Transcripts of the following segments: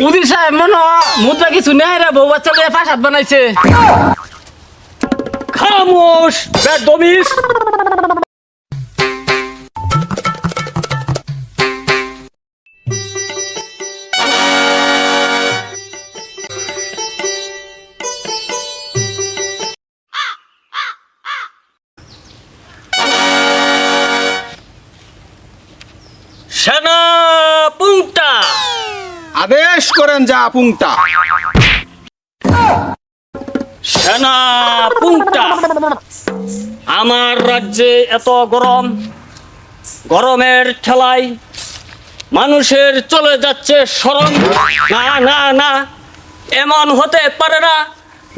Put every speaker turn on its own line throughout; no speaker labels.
উদির সাহেব মনে মুদ্রা কিছু নেই রে, বউ বাচ্চা লিয়ে ফাঁসাদ বানাইছে।
খামোশ বেদবিস। সেনা পুংটা
আদেশ করেন যা পুংটা।
সেনা পুংটা, আমার রাজ্যে এত গরম, গরমের ঠেলায় মানুষের চলে যাচ্ছে শরম। না না না, এমন হতে পারে না।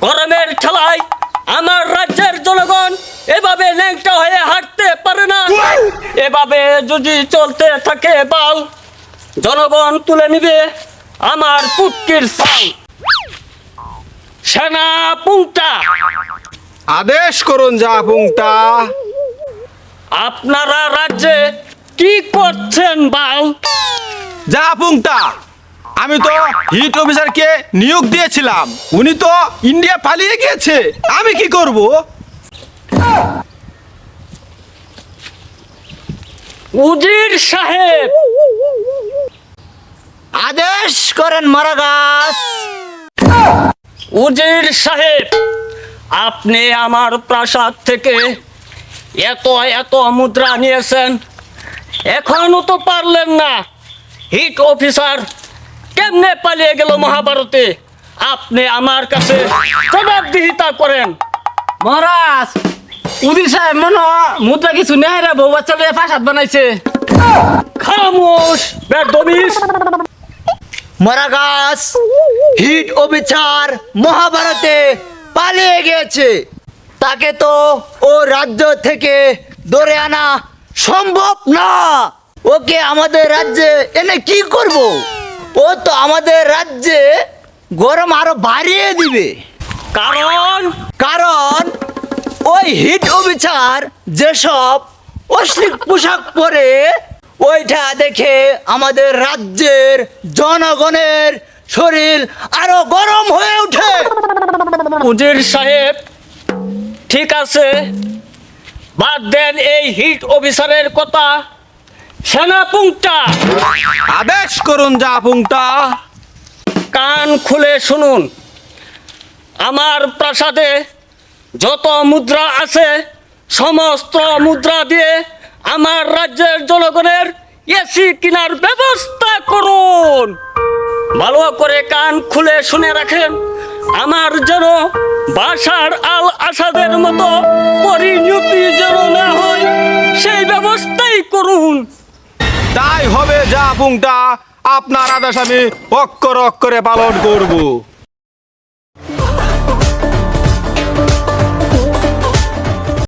গরমের ঠেলায় আমার রাজ্যের জনগণ এভাবে ন্যাংটা হয়ে হাঁটতে পারে না। এভাবে যদি চলতে থাকে বাল, জনগণ তুলে নিবে আমার পুটকির চাল। সেনা পুংটা,
আদেশ করুন যা পুংটা।
আপনারা রাজ্যে কি করছেন বাল?
যা পুংটা, আমি তো হিট অফিসারকে নিয়োগ দিয়েছিলাম, উনি তো ইন্ডিয়া পালিয়ে গিয়েছে, আমি কি করব?
উজির সাহেব,
আদেশ করেন মারাগাস।
উজির সাহেব, আপনি আমার প্রাসাদ থেকে এত এত মুদ্রা নিয়েছেন, এখনো তো পারলেন না। হিট অফিসার কেমনে পালিয়ে গেল মহাভারতে? আপনি আমার কাছে জবাবদিহিতা করেন।
মহারাজ, উদির সাহেব মনে মুদ্রা কিছু নেই রে, বউ বাচ্চা লিয়ে ফাঁসাদ বানাইছে।
খামোশ বেদবিস।
মারাগাস, হিট অফিসার মহাভারতে পালিয়ে গিয়েছে, তাকে তো ও রাজ্য থেকে ধরে আনা সম্ভব না। ওকে আমাদের রাজ্যে এনে কি করব? ও তো আমাদের রাজ্যে গরম আরো বাড়িয়ে দিবে। কারণ ওই হিট অফিসার যেসব অশ্লীল পোশাক পরে, ওইটা দেখে আমাদের রাজ্যের জনগণের শরীর আরো গরম হয়ে ওঠে।
উজির সাহেব, ঠিক আছে, বাদ দেন এই হিট অফিসারের কথা। সেনা পুংটা,
আদেশ করুন যা পুংটা।
কান খুলে শুনুন। আমার প্রাসাদে যত মুদ্রা আছে, সমস্ত মুদ্রা দিয়ে আমার রাজ্যের জনগণের এসি কেনার ব্যবস্থা করুন। ভালো করে কান খুলে শুনে রাখেন, আমার যেন বাশার আল আসাদের মতো পরিণতি যেন না হয়, সেই ব্যবস্থাই করুন।
তাই হবে যা পুংটা, আপনার আদেশ আমি অক্ষরে অক্ষরে পালন করব।